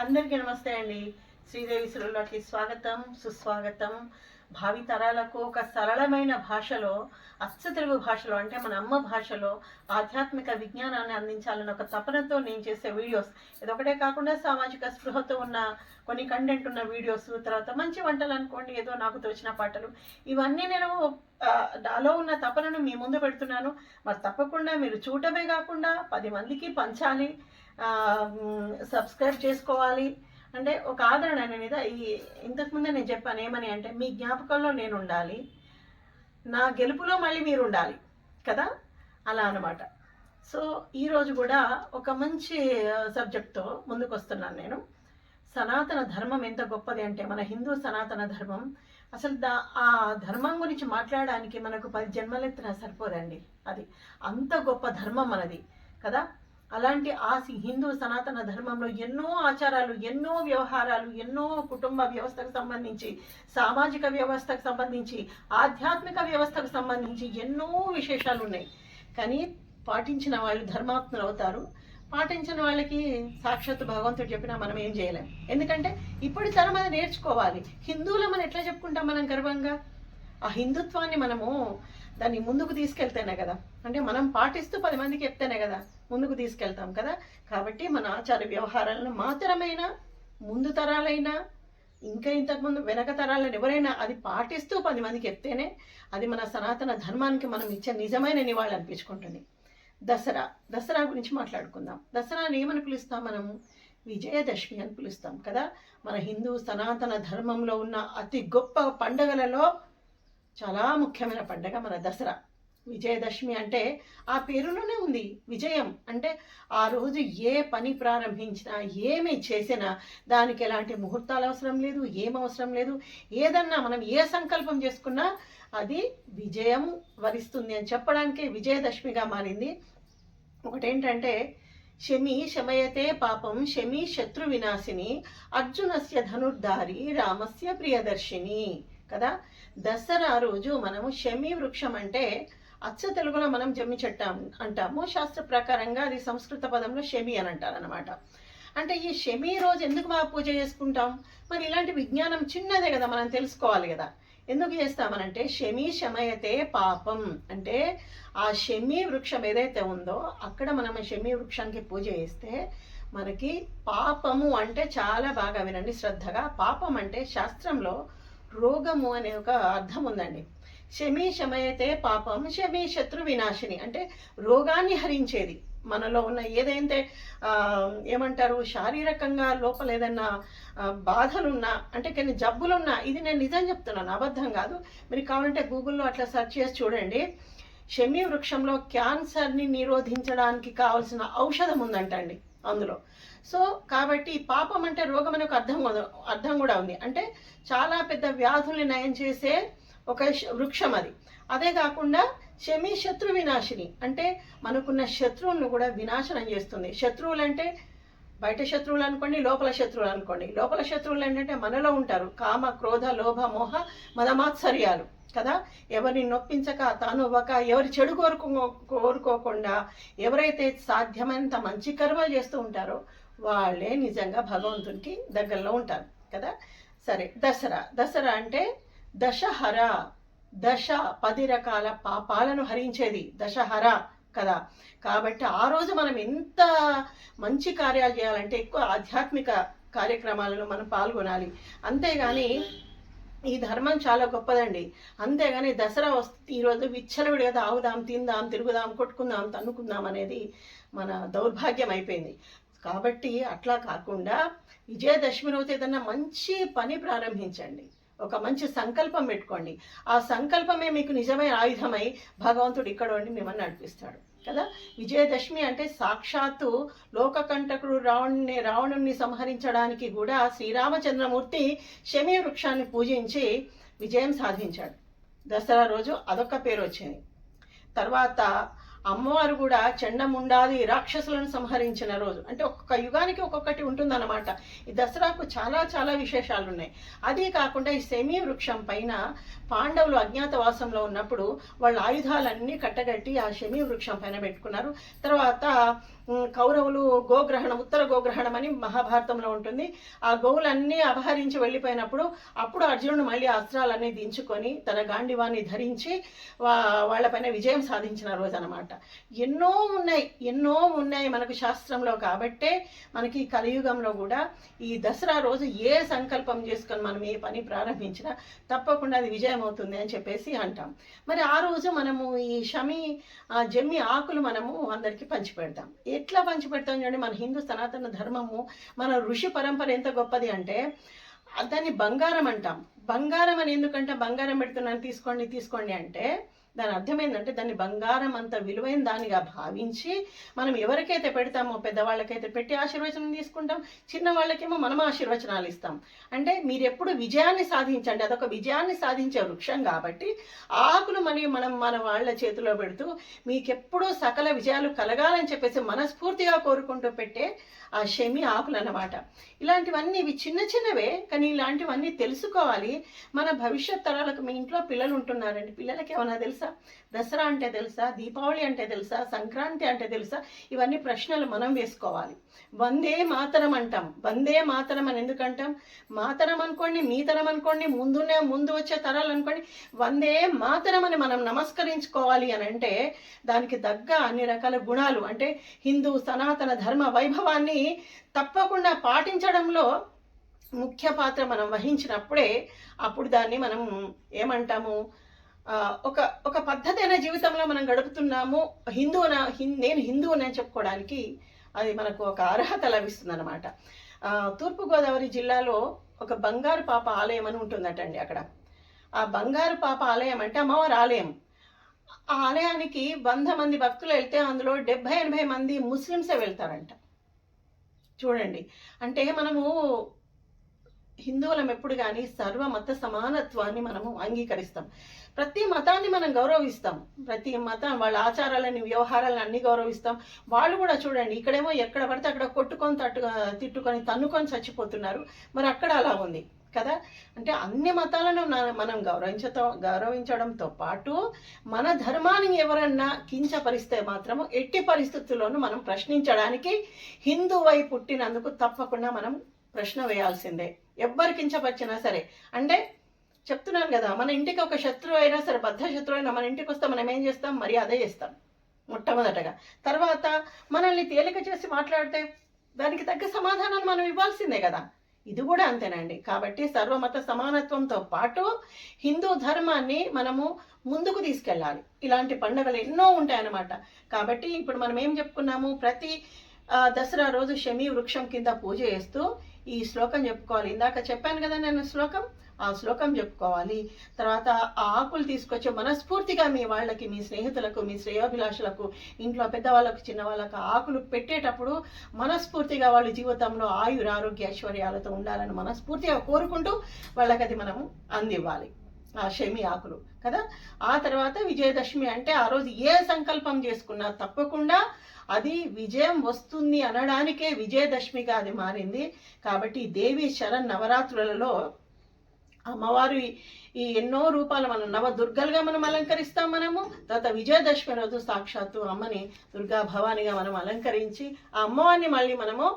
అందరికీ నమస్తే అండి. శ్రీదేవి సులువులోకి స్వాగతం, సుస్వాగతం. భావి తరాలకు ఒక సరళమైన భాషలో, అచ్చ తెలుగు భాషలో, అంటే మన అమ్మ భాషలో ఆధ్యాత్మిక విజ్ఞానాన్ని అందించాలని ఒక తపనతో నేను చేసే వీడియోస్. ఇదొకటే కాకుండా సామాజిక స్పృహతో ఉన్న కొన్ని కంటెంట్ ఉన్న వీడియోస్, తర్వాత మంచి వంటలు అనుకోండి, ఏదో నాకు తోచిన పాటలు, ఇవన్నీ నేను నాలో ఉన్న తపనను మీ ముందు పెడుతున్నాను. మరి తప్పకుండా మీరు చూడటమే కాకుండా 10 మందికి పంచాలి, సబ్స్క్రైబ్ చేసుకోవాలి. అంటే ఒక ఆదరణ అనేది ఇంతకుముందే నేను చెప్పాను ఏమని అంటే, మీ జ్ఞాపకంలో నేను ఉండాలి, నా గెలుపులో మళ్ళీ మీరు ఉండాలి కదా, అలా అనమాట. సో ఈరోజు కూడా ఒక మంచి సబ్జెక్ట్తో ముందుకు వస్తున్నాను నేను. సనాతన ధర్మం ఎంత గొప్పది అంటే, మన హిందూ సనాతన ధర్మం అసలు ఆ ధర్మం గురించి మాట్లాడడానికి మనకు 10 జన్మలెత్తినా సరిపోదండి. అది అంత గొప్ప ధర్మం మనది కదా. అలాంటి ఆ హిందూ సనాతన ధర్మంలో ఎన్నో ఆచారాలు, ఎన్నో వ్యవహారాలు, ఎన్నో కుటుంబ వ్యవస్థకు సంబంధించి, సామాజిక వ్యవస్థకు సంబంధించి, ఆధ్యాత్మిక వ్యవస్థకు సంబంధించి ఎన్నో విశేషాలు ఉన్నాయి. కానీ పాటించిన వాళ్ళు ధర్మాత్ములు అవుతారు, పాటించిన వాళ్ళకి సాక్షాత్తు భగవంతుడు చెప్పినా మనం ఏం చేయలేం. ఎందుకంటే ఇప్పుడు తరం అది నేర్చుకోవాలి. హిందువులు మనం ఎట్లా చెప్పుకుంటాం మనం గర్వంగా? ఆ హిందుత్వాన్ని మనము దాన్ని ముందుకు తీసుకెళ్తేనే కదా, అంటే మనం పాటిస్తూ 10 మందికి చెప్తేనే కదా ముందుకు తీసుకెళ్తాం కదా. కాబట్టి మన ఆచార వ్యవహారాలను మాత్రమైనా ముందు తరాలైనా ఇంకా ఇంతకుముందు వెనక తరాలను ఎవరైనా అది పాటిస్తూ 10 మందికి చెప్తేనే అది మన సనాతన ధర్మానికి మనం ఇచ్చే నిజమైన నివాళి అనిపించుకుంటుంది. దసరా గురించి మాట్లాడుకుందాం. దసరాని ఏమని పిలుస్తాం మనము? విజయదశమి అని పిలుస్తాం కదా. మన హిందూ సనాతన ధర్మంలో ఉన్న అతి గొప్ప పండుగలలో చాలా ముఖ్యమైన పండుగ మన దసరా. విజయదశమి అంటే ఆ పేరులోనే ఉంది విజయం. అంటే ఆ రోజు ఏ పని ప్రారంభించినా, ఏమి చేసినా దానికి ఎలాంటి ముహూర్తాలు అవసరం లేదు, ఏం అవసరం లేదు. ఏదన్నా మనం ఏ సంకల్పం చేసుకున్నా అది విజయం వరిస్తుంది అని చెప్పడానికే విజయదశమిగా మారింది. ఒకటేంటంటే, శమి శమయతే పాపం శమి శత్రు వినాశిని అర్జునస్య ధనుర్ధారి రామస్య ప్రియదర్శిని కదా. దసరా రోజు మనము శమి వృక్షం అంటే అచ్చ తెలుగులో మనం జమ్మి చెట్టు అంటాము, శాస్త్ర ప్రకారంగా అది సంస్కృత పదంలో శమి అని అంటారనమాట. అంటే ఈ శమి రోజు ఎందుకు బాగా పూజ చేసుకుంటాం? మరి ఇలాంటి విజ్ఞానం చిన్నదే కదా, మనం తెలుసుకోవాలి కదా. ఎందుకు చేస్తామనంటే, శమి శమయతే పాపం అంటే ఆ శమి వృక్షం ఏదైతే ఉందో అక్కడ మనం శమి వృక్షానికి పూజ చేస్తే మనకి పాపము అంటే, చాలా బాగా వినండి శ్రద్ధగా, పాపం అంటే శాస్త్రంలో రోగము అనే ఒక అర్థం ఉందండి. శమి శమయతే పాపం శమి శత్రు వినాశిని అంటే రోగాన్ని హరించేది. మనలో ఉన్న ఏదైతే ఏమంటారు, శారీరకంగా లోపల ఏదన్నా బాధలున్నా, అంటే కొన్ని జబ్బులున్నా, ఇది నేను నిజం చెప్తున్నాను, అబద్ధం కాదు. మీరు కావాలంటే గూగుల్లో అట్లా సెర్చ్ చేసి చూడండి. శమి వృక్షంలో క్యాన్సర్ని నిరోధించడానికి కావాల్సిన ఔషధం ఉందంటండి అందులో. సో కాబట్టి పాపం అంటే రోగం అనే ఒక అర్థం కూడా ఉంది. అంటే చాలా పెద్ద వ్యాధుల్ని నయం చేసే ఒక వృక్షం అది. అదే కాకుండా శమి శత్రు వినాశిని అంటే మనకున్న శత్రువులను కూడా వినాశనం చేస్తుంది. శత్రువులు అంటే బయట శత్రువులు అనుకోండి, లోపల శత్రువులు అనుకోండి. లోపల శత్రువులు ఏంటంటే మనలో ఉంటారు, కామ క్రోధ లోభ మోహ మదమాత్సర్యాలు కదా. ఎవరిని నొప్పించక, తానువ్వక, ఎవరి చెడు కోరుకోకుండా ఎవరైతే సాధ్యమైనంత మంచి కర్మలు చేస్తూ ఉంటారో వాళ్ళే నిజంగా భగవంతునికి దగ్గరలో ఉంటారు కదా. సరే, దసరా అంటే దశహర, 10 రకాల పాపాలను హరించేది దశహర కదా. కాబట్టి ఆ రోజు మనం ఎంత మంచి కార్యాలు చేయాలంటే ఎక్కువ ఆధ్యాత్మిక కార్యక్రమాలను మనం పాల్గొనాలి. అంతేగాని ఈ ధర్మం చాలా గొప్పదండి. అంతేగాని దసరా ఈరోజు విచ్చలవిడిగా తాగుదాం, తిందాం, తిరుగుదాం, కొట్టుకుందాం, తన్నుకుందాం అనేది మన దౌర్భాగ్యం అయిపోయింది. కాబట్టి అట్లా కాకుండా విజయదశమి రోజు ఏదన్నా మంచి పని ప్రారంభించండి, ఒక మంచి సంకల్పం పెట్టుకోండి. ఆ సంకల్పమే మీకు నిజమైన ఆయుధమై భగవంతుడు ఇక్కడ ఉండి మిమ్మల్ని నడిపిస్తాడు కదా. విజయదశమి అంటే సాక్షాత్తు లోకకంటకుడు రావణుణ్ణి సంహరించడానికి కూడా శ్రీరామచంద్రమూర్తి శమి వృక్షాన్ని పూజించి విజయం సాధించాడు. దసరా రోజు అదొక పేరు వచ్చింది. తర్వాత అమ్మవారు కూడా చండముండాది రాక్షసులను సంహరించిన రోజు. అంటే ఒక్కొక్క యుగానికి ఒక్కొక్కటి ఉంటుందన్నమాట. ఈ దసరాకు చాలా చాలా విశేషాలు ఉన్నాయి. అదే కాకుండా ఈ శమి వృక్షం పైన పాండవులు అజ్ఞాతవాసంలో ఉన్నప్పుడు వాళ్ళ ఆయుధాలన్నీ కట్టగట్టి ఆ శమి వృక్షం పైన పెట్టుకున్నారు. తర్వాత కౌరవులు గోగ్రహణం, ఉత్తర గోగ్రహణం అని మహాభారతంలో ఉంటుంది. ఆ గోవులన్నీ అపహరించి వెళ్ళిపోయినప్పుడు అప్పుడు అర్జునుడు మళ్ళీ అస్త్రాలన్నీ దించుకొని తన గాండివాన్ని ధరించి వాళ్ళపైన విజయం సాధించిన రోజు అనమాట. ఎన్నో ఉన్నాయి మనకు శాస్త్రంలో. కాబట్టే మనకి కలియుగంలో కూడా ఈ దసరా రోజు ఏ సంకల్పం చేసుకొని మనం ఏ పని ప్రారంభించినా తప్పకుండా అది విజయం అవుతుంది అని చెప్పేసి అంటాం. మరి ఆ రోజు మనము ఈ జమ్మి ఆకులు మనము అందరికీ పంచిపెడతాం. ఎట్లా పంచిపెడతాం చూడండి. మన హిందూ సనాతన ధర్మము, మన ఋషి పరంపర ఎంత గొప్పది అంటే దాన్ని బంగారం అంటాం. బంగారం అని ఎందుకంటే బంగారం పెడుతున్నాను తీసుకోండి అంటే దాని అర్థం ఏంటంటే దాన్ని బంగారం అంత విలువైన దానిగా భావించి మనం ఎవరికైతే పెడతామో పెద్దవాళ్ళకైతే పెట్టి ఆశీర్వచనం తీసుకుంటాం, చిన్న వాళ్ళకేమో మనం ఆశీర్వచనాలు ఇస్తాం. అంటే మీరు ఎప్పుడు విజయాన్ని సాధించండి, అదొక విజయాన్ని సాధించే వృక్షం కాబట్టి ఆకులు మనం మన వాళ్ళ చేతిలో పెడుతూ మీకెప్పుడూ సకల విజయాలు కలగాలని చెప్పేసి మనస్ఫూర్తిగా కోరుకుంటూ పెట్టే ఆ శమి ఆకులు అన్నమాట. ఇలాంటివన్నీ ఇవి చిన్నవే, కానీ ఇలాంటివన్నీ తెలుసుకోవాలి. మన భవిష్యత్ తరాలకు మీ ఇంట్లో పిల్లలు ఉంటున్నారండి, పిల్లలకి ఏమన్నా తెలుసా? దసరా అంటే తెలుసా? దీపావళి అంటే తెలుసా? సంక్రాంతి అంటే తెలుసా? ఇవన్నీ ప్రశ్నలు మనం వేసుకోవాలి. వందే మాతరం అంటాం. వందే మాతరం అని ఎందుకంటాం? మాతరం అనుకోండి, మీ తరం అనుకోండి, ముందు వచ్చే తరాలు అనుకోండి, వందే మాతరం అని మనం నమస్కరించుకోవాలి అని అంటే దానికి తగ్గ అన్ని రకాల గుణాలు, అంటే హిందూ సనాతన ధర్మ వైభవాన్ని తప్పకుండా పాటించడంలో ముఖ్య పాత్ర మనం వహించినప్పుడే అప్పుడు దాన్ని మనం ఏమంటాము, ఒక పద్ధతి అయిన జీవితంలో మనం గడుపుతున్నాము. నేను హిందువునని చెప్పుకోవడానికి అది మనకు ఒక అర్హత లభిస్తుంది అనమాట. తూర్పుగోదావరి జిల్లాలో ఒక బంగారు పాప ఆలయం అని ఉంటుందటండి. అక్కడ ఆ బంగారు పాప ఆలయం అంటే అమ్మవారి ఆలయం. ఆ ఆలయానికి 100 మంది భక్తులు వెళ్తే అందులో 70-80 మంది ముస్లిమ్సే వెళ్తారంట. చూడండి, అంటే మనము హిందువులం ఎప్పుడు కానీ సర్వమత సమానత్వాన్ని మనము అంగీకరిస్తాం. ప్రతి మతాన్ని మనం గౌరవిస్తాం. ప్రతి మతం వాళ్ళ ఆచారాలని, వ్యవహారాలను అన్ని గౌరవిస్తాం. వాళ్ళు కూడా చూడండి, ఇక్కడేమో ఎక్కడ పడితే అక్కడ కొట్టుకొని తిట్టుకొని తన్నుకొని చచ్చిపోతున్నారు. మరి అక్కడ అలా ఉంది కదా. అంటే అన్ని మతాలను మనం గౌరవించడంతో పాటు మన ధర్మాన్ని ఎవరన్నా కించపరిస్తే మాత్రము ఎట్టి పరిస్థితుల్లోనూ మనం ప్రశ్నించడానికి హిందువై పుట్టినందుకు తప్పకుండా మనం ప్రశ్న వేయాల్సిందే. ఎవ్వరు కించపరిచినా సరే. అంటే చెప్తున్నాను కదా, మన ఇంటికి ఒక శత్రువు అయినా సరే, బద్ధ శత్రువు అయినా మన ఇంటికి వస్తే మనం ఏం చేస్తాం? మర్యాద చేస్తాం మొట్టమొదటగా. తర్వాత మనల్ని తేలిక చేసి మాట్లాడితే దానికి తగ్గ సమాధానాలు మనం ఇవ్వాల్సిందే కదా. ఇది కూడా అంతేనండి. కాబట్టి సర్వమత సమానత్వంతో పాటు హిందూ ధర్మాన్ని మనము ముందుకు తీసుకెళ్ళాలి. ఇలాంటి పండుగలు ఎన్నో ఉంటాయన్నమాట. కాబట్టి ఇప్పుడు మనం ఏం చెప్పుకున్నాము, ప్రతి దసరా రోజు శమి వృక్షం కింద పూజ చేస్తూ ఈ శ్లోకం చెప్పుకోవాలి. ఇందాక చెప్పాను కదా నేను శ్లోకం, ఆ శ్లోకం చెప్పుకోవాలి. తర్వాత ఆ ఆకులు తీసుకొచ్చి మనస్ఫూర్తిగా మీ వాళ్ళకి, మీ స్నేహితులకు, మీ శ్రేయోభిలాషులకు, ఇంట్లో పెద్దవాళ్ళకు, చిన్నవాళ్ళకు ఆకులు పెట్టేటప్పుడు మనస్ఫూర్తిగా వాళ్ళ జీవితంలో ఆరోగ్య ఐశ్వర్యాలతో ఉండాలని మనస్ఫూర్తిగా కోరుకుంటూ వాళ్ళకి అది మనము అందివ్వాలి, ఆ శమి ఆకులు కదా. ఆ తర్వాత విజయదశమి అంటే ఆ రోజు ఏ సంకల్పం చేసుకున్నా తప్పకుండా అది విజయం వస్తుంది అనడానికే విజయదశమిగా అది మారింది. కాబట్టి దేవి నవరాత్రులలో అమ్మవారు ఈ ఎన్నో రూపాలు మనం నవదుర్గలుగా మనం అలంకరిస్తాం. మనము తర్వాత విజయదశమి రోజు సాక్షాత్తు అమ్మని దుర్గా భవానిగా మనం అలంకరించి ఆ అమ్మవారిని మళ్ళీ మనము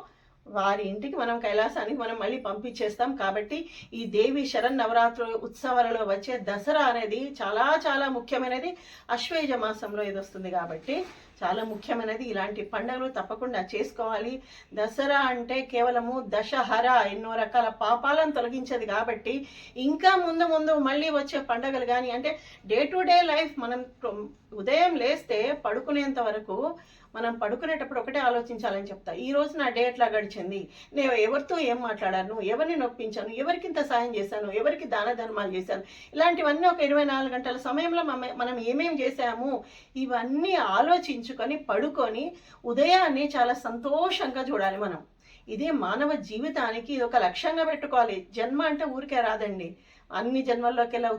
వారి ఇంటికి మనం కైలాసానికి మనం మళ్ళీ పంపించేస్తాం. కాబట్టి ఈ దేవి నవరాత్రుల ఉత్సవాలలో వచ్చే దసరా అనేది చాలా చాలా ముఖ్యమైనది. అశ్వయుజ మాసంలో ఇది వస్తుంది కాబట్టి చాలా ముఖ్యమైనది. ఇలాంటి పండుగలు తప్పకుండా చేసుకోవాలి. దసరా అంటే కేవలము దశహర, ఎన్నో రకాల పాపాలను తొలగించేది. కాబట్టి ఇంకా ముందు మళ్ళీ వచ్చే పండుగలు కానీ, అంటే డే టు డే లైఫ్ మనం ఉదయం లేస్తే పడుకునేంత వరకు మనం పడుకునేటప్పుడు ఒకటే ఆలోచించాలని చెప్తా. ఈ రోజు నా డే ఎట్లా గడిచింది, నేను ఎవరితో ఏం మాట్లాడాను, ఎవరిని నొప్పించాను, ఎవరికింత సాయం చేశాను, ఎవరికి దాన ధర్మాలు చేశాను, ఇలాంటివన్నీ ఒక 24 గంటల సమయంలో మనం ఏమేం చేశాము ఇవన్నీ ఆలోచించుకొని పడుకొని ఉదయాన్నే చాలా సంతోషంగా చూడాలి మనం. ఇది మానవ జీవితానికి ఇది ఒక లక్ష్యంగా పెట్టుకోవాలి. జన్మ అంటే ఊరికే రాదండి. అన్ని జన్మల్లోకెల్లా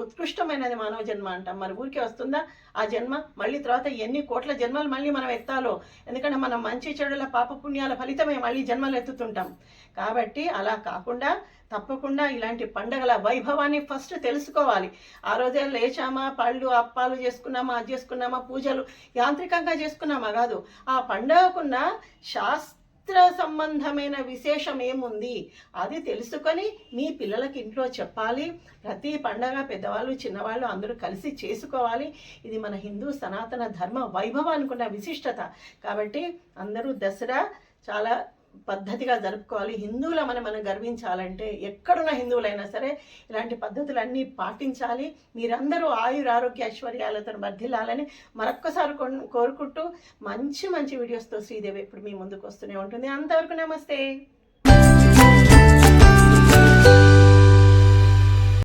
ఉత్కృష్టమైనది మానవ జన్మ అంటాం. మరి ఊరికే వస్తుందా ఆ జన్మ? మళ్ళీ తర్వాత ఎన్ని కోట్ల జన్మలు మళ్ళీ మనం ఎత్తాలో. ఎందుకంటే మనం మంచి చెడుల పాపపుణ్యాల ఫలితమే మళ్ళీ జన్మలు ఎత్తుతుంటాం. కాబట్టి అలా కాకుండా తప్పకుండా ఇలాంటి పండగల వైభవాన్ని ఫస్ట్ తెలుసుకోవాలి. ఆ రోజే లేచామా, పళ్ళు అప్పాలు చేసుకున్నామా, అది చేసుకున్నామా, పూజలు యాంత్రికంగా చేసుకున్నామా కాదు. ఆ పండగకున్న శాస్త్ర సంబంధమైన విశేషం ఏముంది అది తెలుసుకొని మీ పిల్లలకి ఇంట్లో చెప్పాలి. ప్రతి పండగ పెద్దవాళ్ళు చిన్నవాళ్ళు అందరూ కలిసి చేసుకోవాలి. ఇది మన హిందూ సనాతన ధర్మ వైభవానికి ఉన్న విశిష్టత. కాబట్టి అందరూ దసరా చాలా పద్ధతిగా జరుపుకోవాలి. హిందువులమని మనం గర్వించాలంటే ఎక్కడున్న హిందువులైనా సరే ఇలాంటి పద్ధతులన్నీ పాటించాలి. మీరందరూ ఆయురారోగ్య ఐశ్వర్యాలతో వర్ధిల్లాలని మరొక్కసారి కోరుకుంటూ మంచి మంచి వీడియోస్తో శ్రీదేవి ఇప్పుడు మీ ముందుకు వస్తూనే ఉంటుంది. అంతవరకు నమస్తే.